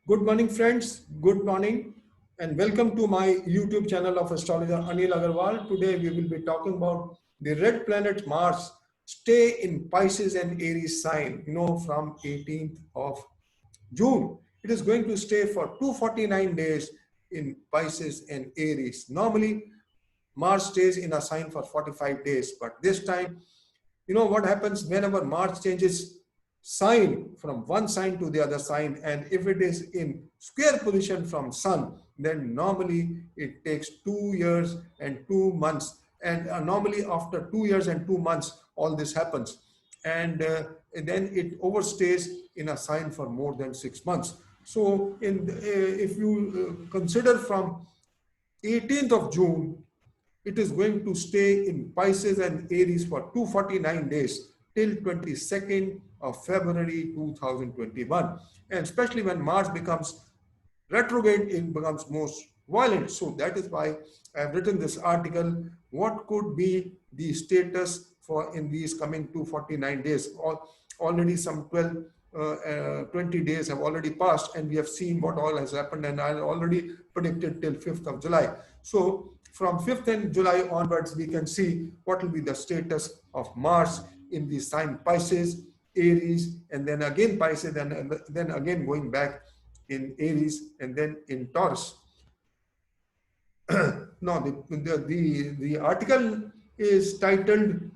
Good morning, friends. Good morning, and welcome to my YouTube channel of Astrologer Anil Aggarwala. Today, we will be talking about the red planet Mars stay in Pisces and Aries sign, from 18th of June. It is going to stay for 249 days in Pisces and Aries. Normally, Mars stays in a sign for 45 days, but this time, what happens whenever Mars changes sign from one sign to the other sign, and if it is in square position from Sun, then normally it takes 2 years and 2 months, and normally after 2 years and 2 months all this happens, and then it overstays in a sign for more than 6 months. So if you consider from 18th of June, it is going to stay in Pisces and Aries for 249 days till 22nd of February 2021. And especially when Mars becomes retrograde, it becomes most violent. So that is why I have written this article. What could be the status for in these coming 249 days? Already some 20 days have already passed, and we have seen what all has happened, and I already predicted till 5th of July. So from 5th of July onwards, we can see what will be the status of Mars in the sign Pisces, Aries, and then again Pisces, and then again going back in Aries, and then in Taurus. Now, the article is titled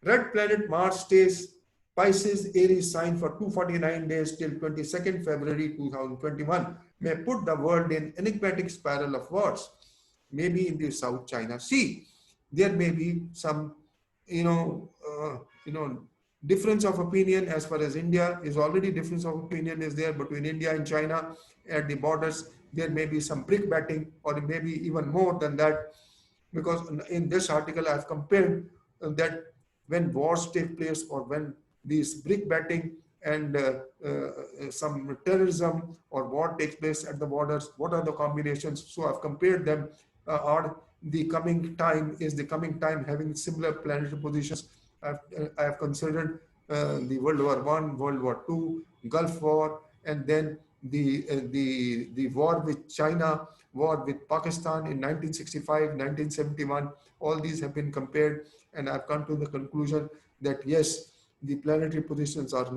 Red Planet Mars Stays Pisces Aries sign for 249 days till 22nd February 2021 may put the world in enigmatic spiral of wars. Maybe in the South China Sea, there may be some, difference of opinion as far as India is already. Difference of opinion is there between India and China at the borders. There may be some brick batting, or maybe even more than that, because in this article I have compared that when wars take place, or when these brick batting and some terrorism or war takes place at the borders, what are the combinations? So I've compared them. Or the coming time having similar planetary positions. I have considered the World War I, World War II, Gulf War, and then the war with China, war with Pakistan in 1965, 1971. All these have been compared, and I've come to the conclusion that yes, the planetary positions are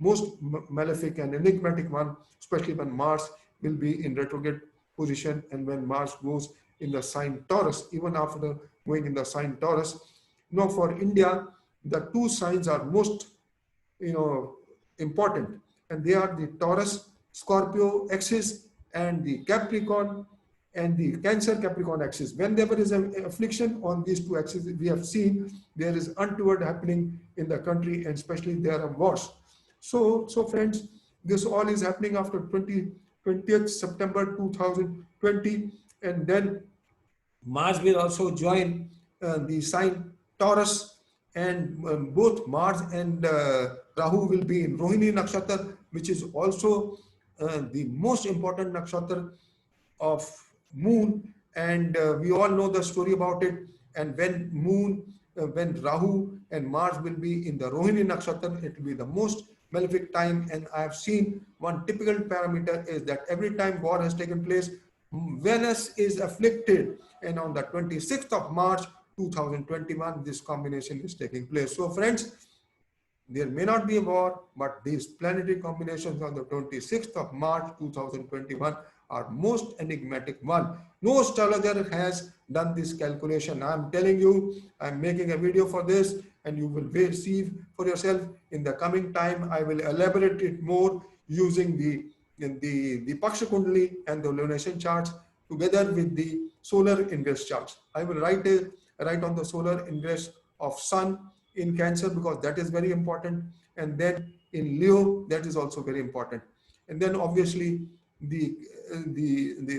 most malefic and enigmatic one, especially when Mars will be in retrograde position, and when Mars goes in the sign Taurus. Even after going in the sign Taurus, for India, the two signs are most, important, and they are the Taurus Scorpio axis and the Capricorn and the Cancer Capricorn axis. When there is an affliction on these two axes, we have seen there is untoward happening in the country, and especially there are wars. So friends, this all is happening after 20th September 2020, and then Mars will also join the sign Taurus, and both Mars and Rahu will be in Rohini Nakshatra, which is also the most important nakshatra of Moon, and we all know the story about it. And when Rahu and Mars will be in the Rohini Nakshatra, it will be the most malefic time. And I have seen one typical parameter is that every time war has taken place, Venus is afflicted, and on the 26th of March 2021, this combination is taking place. So friends, there may not be a war, but these planetary combinations on the 26th of March 2021 are most enigmatic one. No astrologer has done this calculation. I'm telling you, I'm making a video for this, and you will receive for yourself in the coming time. I will elaborate it more using the Paksha Kundali and the lunation charts together with the solar ingress charts. I will write on the solar ingress of Sun in Cancer, because that is very important, and then in Leo, that is also very important, and then obviously the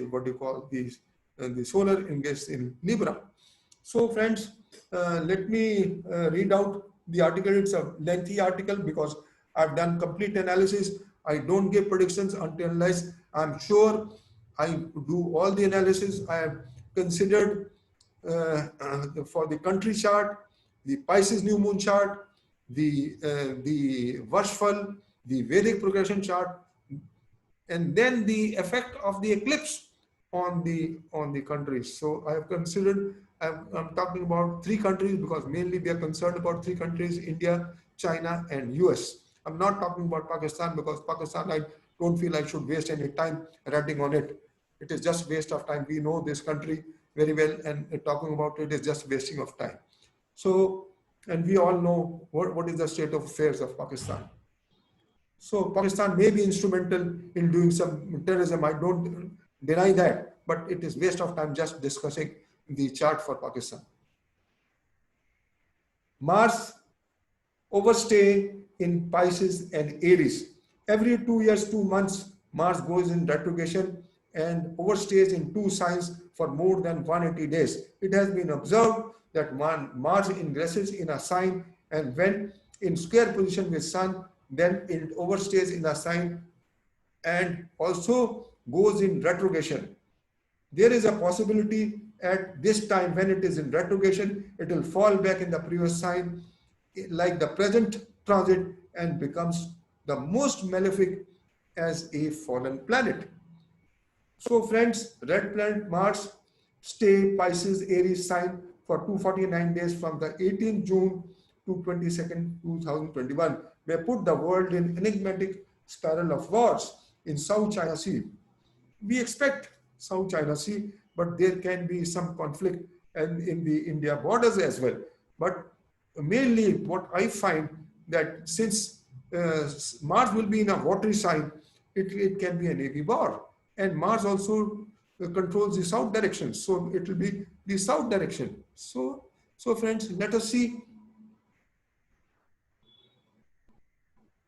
what do you call these the solar ingress in Libra. So friends, let me read out the article. It's a lengthy article because I've done complete analysis. I don't give predictions unless I'm sure. I do all the analysis. I have considered for the country chart, the Pisces new moon chart, the Varshfal, the Vedic progression chart, and then the effect of the eclipse on the countries. So I have considered, I'm talking about three countries because mainly we are concerned about three countries: India, China, and US. I'm not talking about Pakistan because Pakistan, I don't feel I should waste any time writing on it. It is just waste of time. We know this country very well, and talking about it is just wasting of time. So, and we all know what is the state of affairs of Pakistan. So Pakistan may be instrumental in doing some terrorism. I don't deny that, but it is waste of time just discussing the chart for Pakistan. Mars overstay in Pisces and Aries. Every 2 years, 2 months, Mars goes in retrogression and overstays in two signs for more than 180 days. It has been observed that Mars ingresses in a sign, and when in square position with Sun, then it overstays in a sign and also goes in retrogression. There is a possibility at this time when it is in retrogression, it will fall back in the previous sign like the present transit and becomes the most malefic as a fallen planet. So friends, red planet Mars stay Pisces Aries sign for 249 days from the 18th June to 22nd, 2021. May put the world in enigmatic spiral of wars in South China Sea. We expect South China Sea, but there can be some conflict and in the India borders as well. But mainly what I find that since Mars will be in a watery sign, it can be a navy war. And Mars also controls the south direction. So it will be the south direction. So friends, let us see.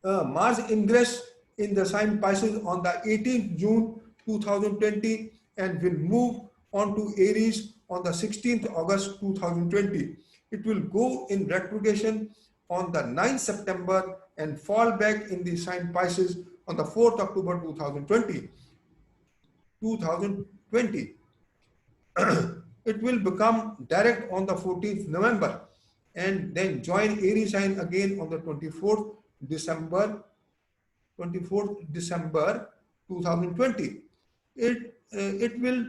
Mars ingress in the sign Pisces on the 18th June 2020 and will move on to Aries on the 16th August 2020. It will go in retrogression on the 9th September and fall back in the sign Pisces on the 4th October 2020. It will become direct on the 14th November and then join Aries sign again on the 24th December 2020. It will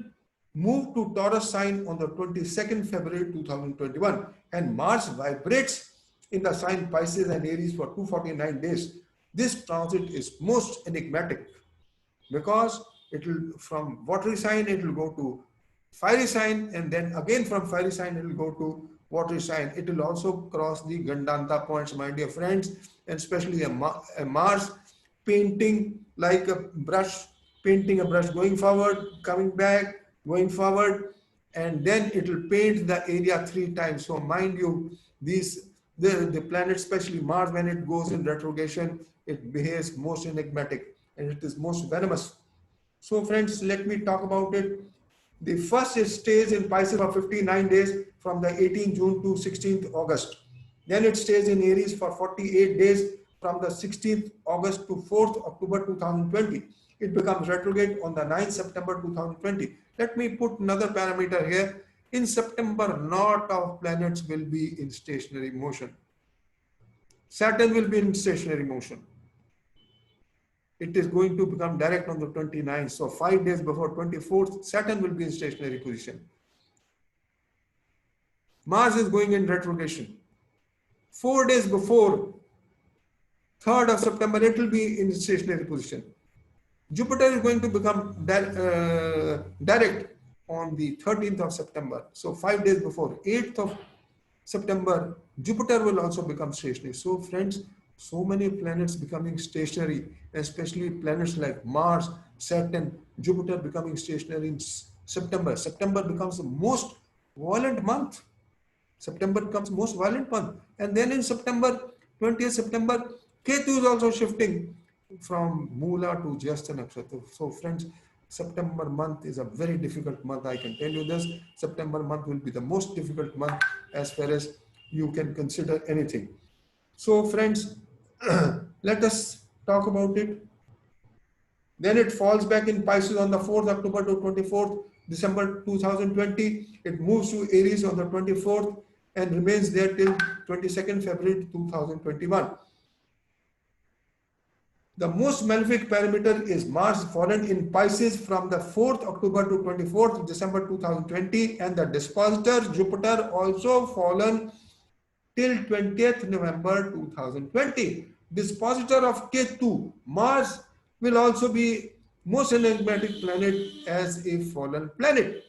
move to Taurus sign on the 22nd February 2021, and Mars vibrates in the sign Pisces and Aries for 249 days. This transit is most enigmatic because it will from watery sign it will go to fiery sign, and then again from fiery sign it will go to watery sign. It will also cross the Gandanta points, my dear friends, and especially a Mars painting like a brush, painting a brush going forward, coming back, going forward, and then it will paint the area 3 times. So mind you, the planet, especially Mars, when it goes in retrogression, it behaves most enigmatic and it is most venomous. So friends, let me talk about it. The first, it stays in Pisces for 59 days from the 18th June to 16th August. Then it stays in Aries for 48 days from the 16th August to 4th October 2020. It becomes retrograde on the 9th September 2020. Let me put another parameter here. In September, lot of planets will be in stationary motion. Saturn will be in stationary motion. It is going to become direct on the 29th. So 5 days before 24th, Saturn will be in stationary position. Mars is going in retrogression. 4 days before 3rd of September, it will be in stationary position. Jupiter is going to become direct on the 13th of September. So 5 days before 8th of September, Jupiter will also become stationary. So friends, so many planets becoming stationary, especially planets like Mars, Saturn, Jupiter becoming stationary in September. September becomes the most violent month. September becomes most violent month. And then in September, 20th September, Ketu is also shifting from Moola to Jyestha Nakshatra. So friends, September month is a very difficult month. I can tell you this. September month will be the most difficult month as far as you can consider anything. So friends, let us talk about it. Then it falls back in Pisces on the 4th October to 24th December 2020. It moves to Aries on the 24th and remains there till 22nd February 2021. The most malefic parameter is Mars fallen in Pisces from the 4th October to 24th December 2020, and the dispositor Jupiter also fallen till 20th November 2020. Dispositor of Ketu, Mars will also be most enigmatic planet as a fallen planet,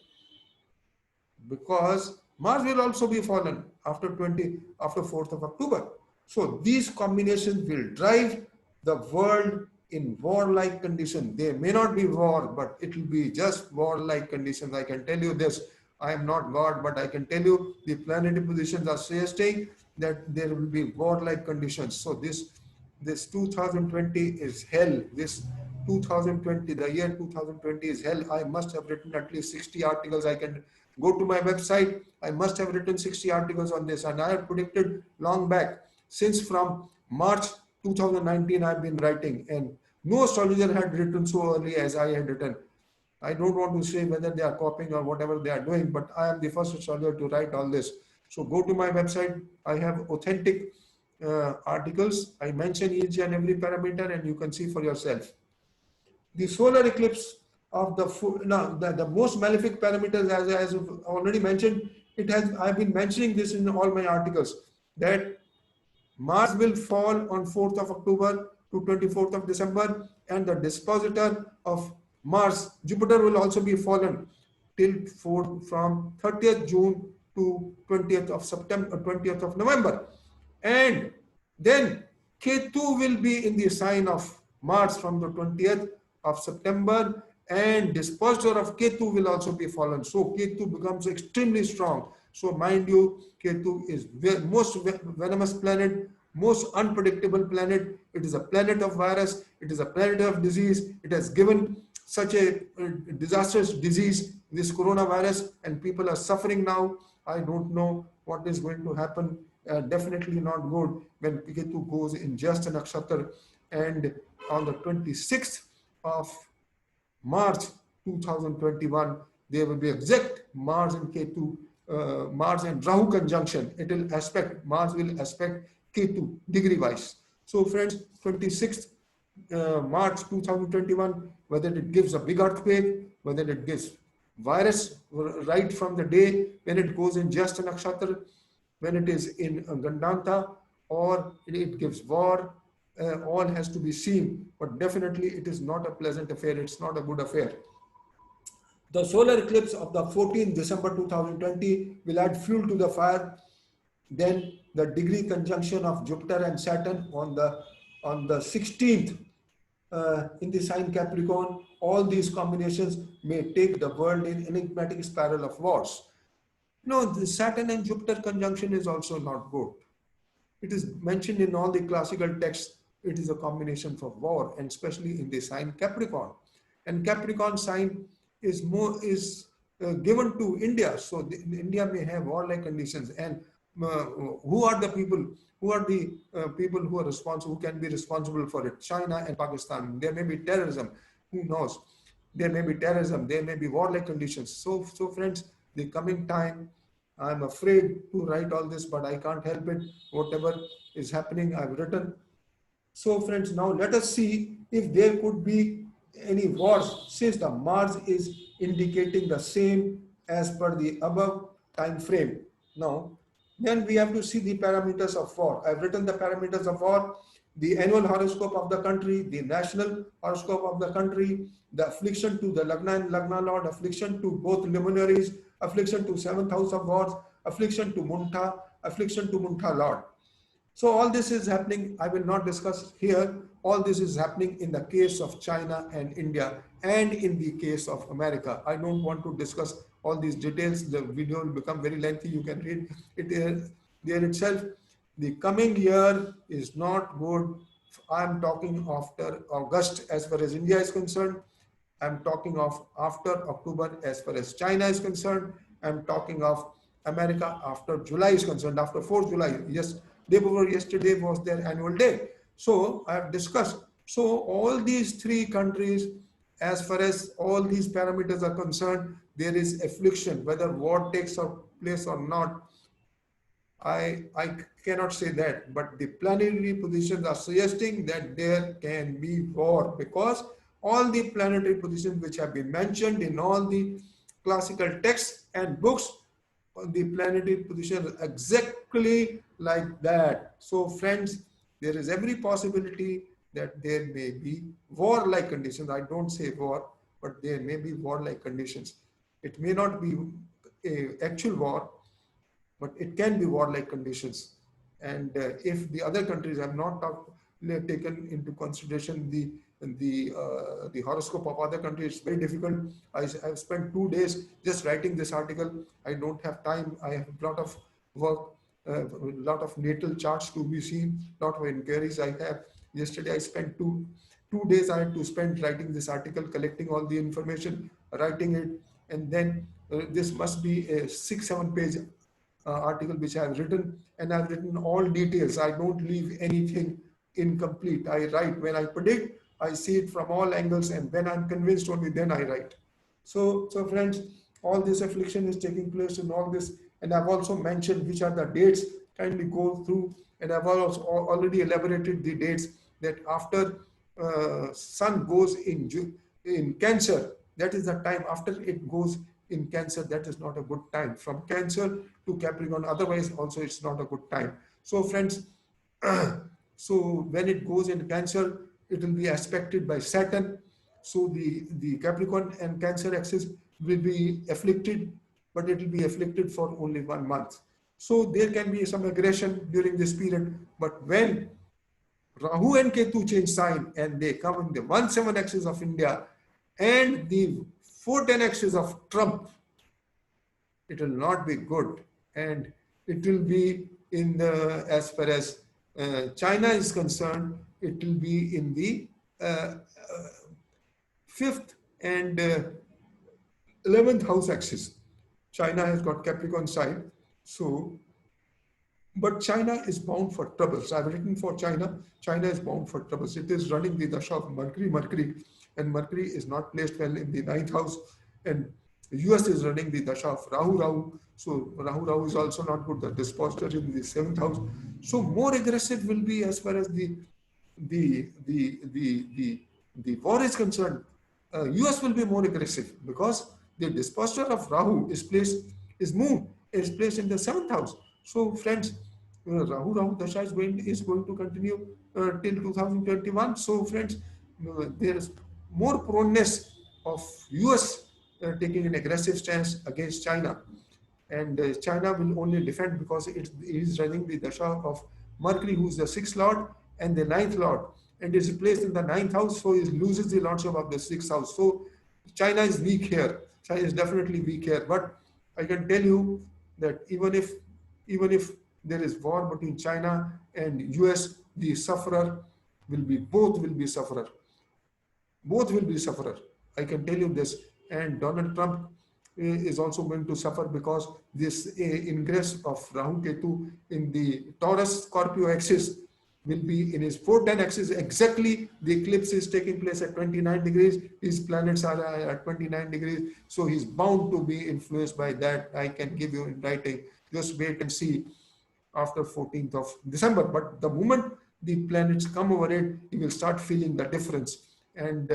because Mars will also be fallen after 4th of October. So these combinations will drive the world in war-like condition. There may not be war, but it will be just war-like conditions. I can tell you this. I am not God, but I can tell you the planetary positions are suggesting that there will be war-like conditions. So this 2020 is hell. This 2020, the year 2020 is hell. I must have written at least 60 articles. I can go to my website. I must have written 60 articles on this, and I have predicted long back. Since from March 2019, I've been writing, and no astrologer had written so early as I had written. I don't want to say whether they are copying or whatever they are doing, but I am the first astrologer to write all this. So go to my website. I have authentic articles. I mention each and every parameter, and you can see for yourself. The solar eclipse of the most malefic parameters, as I've already mentioned, I've been mentioning this in all my articles, that Mars will fall on 4th of October to 24th of December, and the dispositor of Mars, Jupiter, will also be fallen till from 30th June to 20th of September, 20th of November. And then Ketu will be in the sign of Mars from the 20th of September, and dispositor of Ketu will also be fallen. So Ketu becomes extremely strong. So mind you, Ketu is most venomous planet, most unpredictable planet. It is a planet of virus. It is a planet of disease. It has given such a disastrous disease, this coronavirus, and people are suffering now. I don't know what is going to happen. Definitely not good when Ketu goes in Jyeshtha Nakshatra, and on the 26th of March 2021, there will be exact Mars and Ketu, Mars and Rahu conjunction. Mars will aspect Ketu degree wise. So friends, 26th March 2021, whether it gives a big earthquake, whether it gives virus right from the day when it goes in Jyeshtha Nakshatra, when it is in Gandanta, or it gives war, all has to be seen. But definitely it is not a pleasant affair. It's not a good affair. The solar eclipse of the 14th December 2020 will add fuel to the fire. Then the degree conjunction of Jupiter and Saturn on the 16th in the sign Capricorn. All these combinations may take the world in enigmatic spiral of wars. No, the Saturn and Jupiter conjunction is also not good. It is mentioned in all the classical texts. It is a combination for war, and especially in the sign Capricorn. And Capricorn sign is given to India, so India may have warlike conditions. And who are the people? Who are the people who are responsible? Who can be responsible for it? China and Pakistan. There may be terrorism. Who knows? There may be terrorism. There may be warlike conditions. So friends, the coming time, I'm afraid to write all this, but I can't help it. Whatever is happening, I've written. So friends, now let us see if there could be any wars, since the Mars is indicating the same as per the above time frame. Now, then we have to see the parameters of war. I've written the parameters of war, the annual horoscope of the country, the national horoscope of the country, the affliction to the Lagna and Lagna Lord, affliction to both luminaries, affliction to 7th house of wars, affliction to Munta, affliction to Munta Lord. So all this is happening. I will not discuss here. All this is happening in the case of China and India, and in the case of America. I don't want to discuss all these details. The video will become very lengthy. You can read it there itself. The coming year is not good. I'm talking after August as far as India is concerned. I'm talking of after October as far as China is concerned. I'm talking of America after July is concerned, after 4th July. Yes, day before yesterday was their annual day. So I have discussed. So all these three countries, as far as all these parameters are concerned, there is affliction, whether war takes place or not. I cannot say that, but the planetary positions are suggesting that there can be war, because all the planetary positions which have been mentioned in all the classical texts and books, the planetary position is exactly like that. So friends, there is every possibility that there may be war-like conditions. I don't say war, but there may be war-like conditions. It may not be a actual war, but it can be war-like conditions. And if the other countries have not taken into consideration the horoscope of other countries, it's very difficult. I've spent 2 days just writing this article. I don't have time. I have a lot of work, a lot of natal charts to be seen, lot of inquiries I have. Yesterday I spent two days I had to spend writing this article, collecting all the information, writing it, and then this must be a 6-7 page article which I have written, and I've written all details. I don't leave anything incomplete. I write when I predict, I see it from all angles, and when I'm convinced only then I write. So friends, all this affliction is taking place in all this, and I've also mentioned which are the dates. Kindly go through, and I've also already elaborated the dates that after Sun goes in Cancer, that is the time after it goes in Cancer. That is not a good time from Cancer to Capricorn. Otherwise, also it's not a good time. So, friends, so when it goes in Cancer, it will be aspected by Saturn. So the Capricorn and Cancer axis will be afflicted, but it will be afflicted for only 1 month. So there can be some aggression during this period. But when Rahu and Ketu change sign and they come in the 1/7 axis of India and the 4/10 axis of Trump, it will not be good, and it will be in the, as far as China is concerned, it will be in the 5th and 11th house axis. China has got Capricorn sign, so but China is bound for troubles. I've written for China. China is bound for troubles. It is running the dasha of Mercury, and Mercury is not placed well in the 9th house, and the US is running the dasha of Rahu. So Rahu is also not good. The dispositor in the 7th house. So more aggressive will be as far as the the the the, the war is concerned. US will be more aggressive because the dispositor of Rahu is Moon is placed in the 7th house. So friends, Rahu Dasha is going to continue till 2021. So friends, there is more proneness of US taking an aggressive stance against China, and China will only defend because it is running the Dasha of Mercury, who is the 6th lord and the 9th lord, and is placed in the 9th house, so it loses the lordship of the 6th house. So China is weak here. China is definitely weak here. But I can tell you that even if there is war between China and US, the sufferer will be both will be sufferer. Both will be sufferer. I can tell you this. And Donald Trump is also going to suffer because this ingress of Rahu Ketu in the Taurus Scorpio axis will be in his 4/10 axis. Exactly, the eclipse is taking place at 29 degrees. His planets are at 29 degrees. So he's bound to be influenced by that. I can give you in writing. Just wait and see after 14th of December. But the moment the planets come over it, you will start feeling the difference. And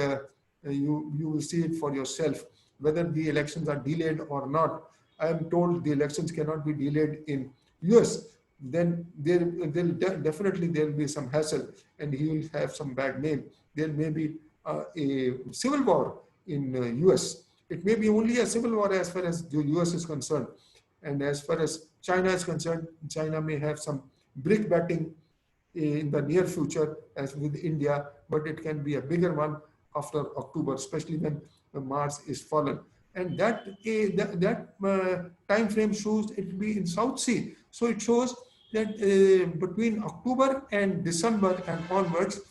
you will see it for yourself, whether the elections are delayed or not. I am told the elections cannot be delayed in US. Then definitely there will be some hassle, and he will have some bad name. There may be a civil war in US. It may be only a civil war as far as the US is concerned. And as far as China is concerned, China may have some brick batting in the near future as with India, but it can be a bigger one after October, especially when Mars is fallen. And that time frame shows it will be in South Sea. So it shows that between October and December and onwards,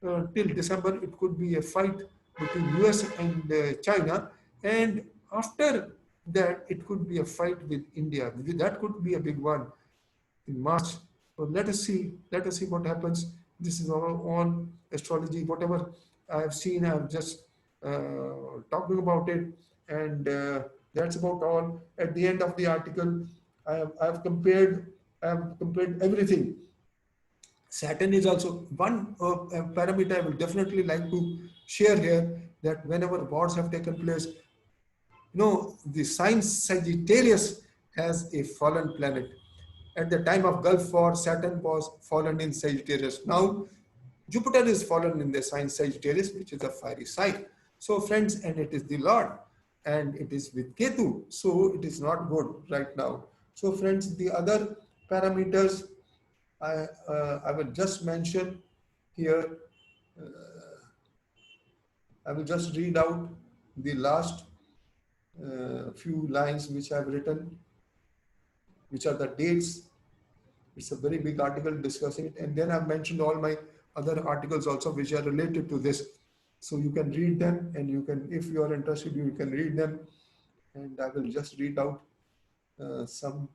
till December, it could be a fight between US and China. And after that, it could be a fight with India. That could be a big one in March. So let us see what happens. This is all astrology. Whatever I have seen, I'm just talking about it, and that's about all. At the end of the article, I have compared I have compared everything. Saturn is also one parameter I will definitely like to share here, that whenever wars have taken place, the sign Sagittarius has a fallen planet. At the time of Gulf War, Saturn was fallen in Sagittarius. Now, Jupiter is fallen in the sign Sagittarius, which is a fiery sign. So, friends, and it is the Lord, and it is with Ketu. So, it is not good right now. So, friends, the other parameters I will just mention here. I will just read out the last few lines which I have written, which are the dates. It's a very big article discussing it. And then I've mentioned all my other articles also which are related to this. So you can read them, and you can, if you are interested, you can read them. And I will just read out some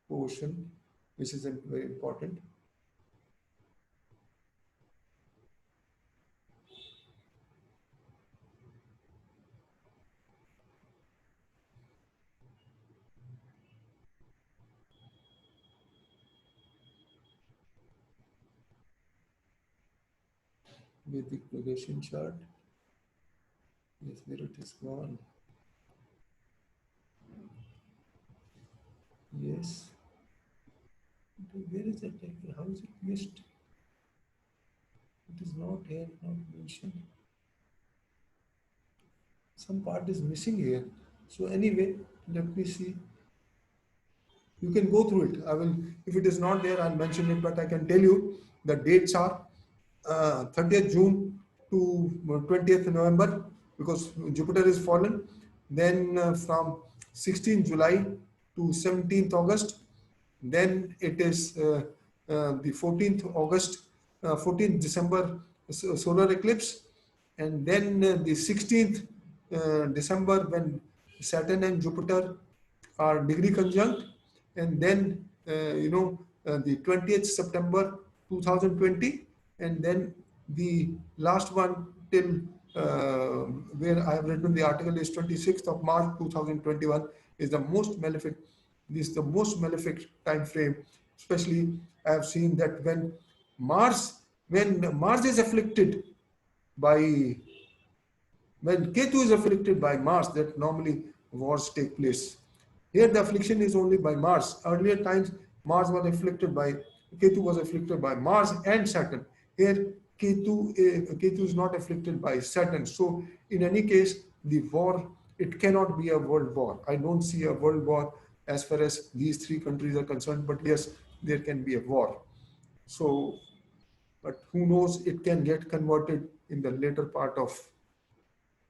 portion which is very important. Vedic progression chart. Yes, there it is gone. Yes. Where is it? How is it missed? It is not here, not mentioned. Some part is missing here. So anyway, let me see. You can go through it. I will, if it is not there, I'll mention it, but I can tell you the dates are 30th June to 20th November, because Jupiter is fallen. Then from 16th July to 17th August. Then it is the 14th August, 14th December solar eclipse. And then the 16th December, when Saturn and Jupiter are degree conjunct. And then the 20th September 2020. And then the last one till where I have written the article is 26th of March 2021 is the most malefic. This is the most malefic time frame. Especially I have seen that when Mars is afflicted by, when Ketu is afflicted by Mars, that normally wars take place. Here the affliction is only by Mars. Earlier times Mars was afflicted by, Ketu was afflicted by Mars and Saturn. Here Ketu is not afflicted by Saturn. So in any case, the war, it cannot be a world war. I don't see a world war as far as these three countries are concerned, but yes, there can be a war. So, but who knows, it can get converted in the later part of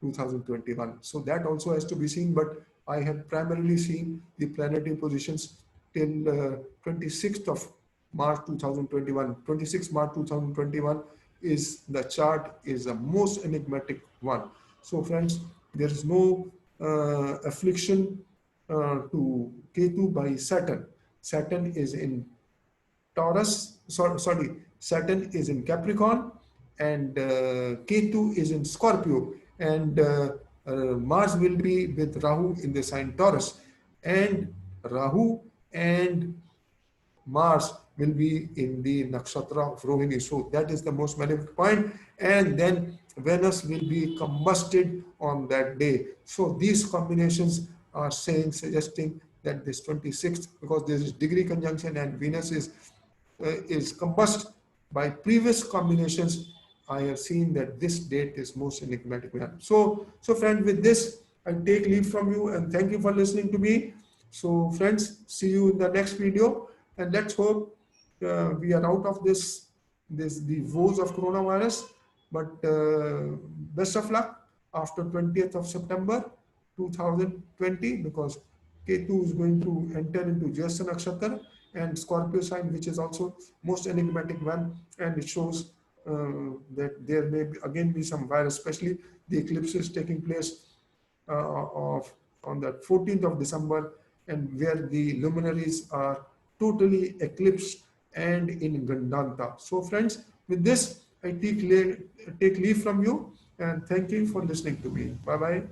2021. So that also has to be seen, but I have primarily seen the planetary positions till 26th of March 2021. 26th March 2021 is the chart, is the most enigmatic one. So friends, there is no affliction to Ketu by Saturn. Saturn is in Taurus, sorry, Saturn is in Capricorn, and Ketu is in Scorpio, and Mars will be with Rahu in the sign Taurus, and Rahu and Mars will be in the nakshatra of Rohini. So that is the most malefic point. And then Venus will be combusted on that day. So these combinations are suggesting that this 26th, because there is degree conjunction and Venus is combust by previous combinations, I have seen that this date is most enigmatic. So friend, with this, I take leave from you and thank you for listening to me. So friends, see you in the next video, and let's hope we are out of the woes of coronavirus. But best of luck after 20th of September 2020, because Ketu is going to enter into Jyeshtha Nakshatra and Scorpio sign, which is also most enigmatic one, and it shows that there may again be some virus, especially the eclipse is taking place on the 14th of December, and where the luminaries are totally eclipsed and in Gandanta. So friends, with this, I take leave from you, and thank you for listening to me. Bye-bye.